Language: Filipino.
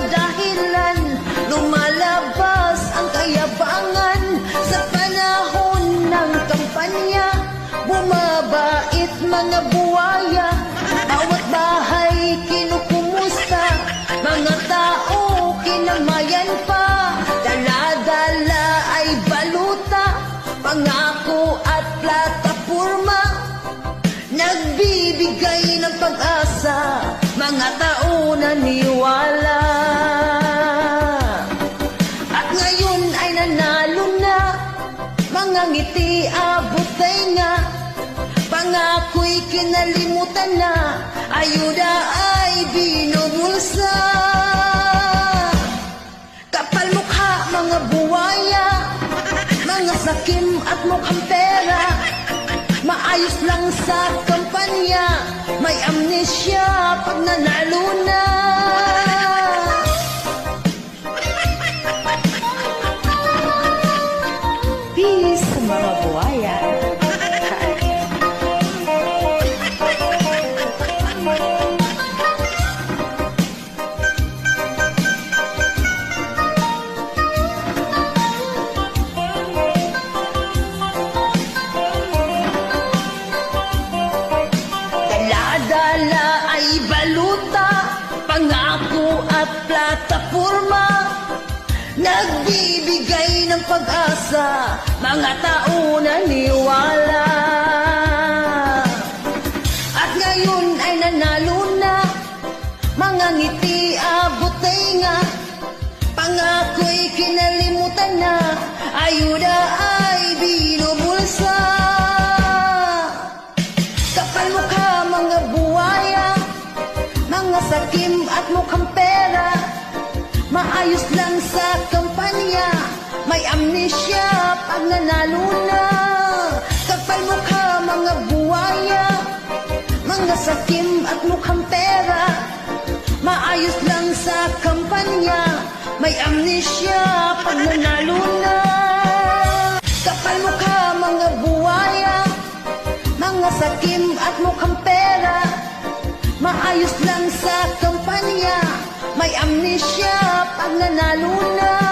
dahilan, lumalabas ang kayabangan. Sa panahon ng kampanya, bumabait mga buwaya. Bawat bahay kinukumusta, mga tao kinamayan pa. Dala-dala ay baluta, pangako at plataporma, nagbibigay ng pag-asa, mga tao naniwala. At ngayon ay nanalo na, mga ngiti abot tainga, pangako'y kinalimutan na, ayuda ay binubulsa. Kapal mukha mga buwaya, mga sakim at mukhang pera, maayos lang sa kampanya, may amnesia pag nanalo na. Peace sa mga buwaya. Dala ay baluta, pangako at plataporma, nagbibigay ng pag-asa, mga tao naniwala. At ngayon ay nanalo na, mga ngiti abot tainga, pangako'y kinalimutan na, ayuda ay binubulsa. Kapal mukha mga buwaya, mga sakim at mukhang pera, maayos lang sa kampanya, may amnesia pag nanalo na. Kapal mukha mga buwaya, mga sakim at mukhang pera, maayos lang sa kampanya, may amnesia pag nanalo na. Kapal mukha mga buwaya, mga sakim at mukhang pera, maayos lang sa kampanya, may amnesia pag nanalo na.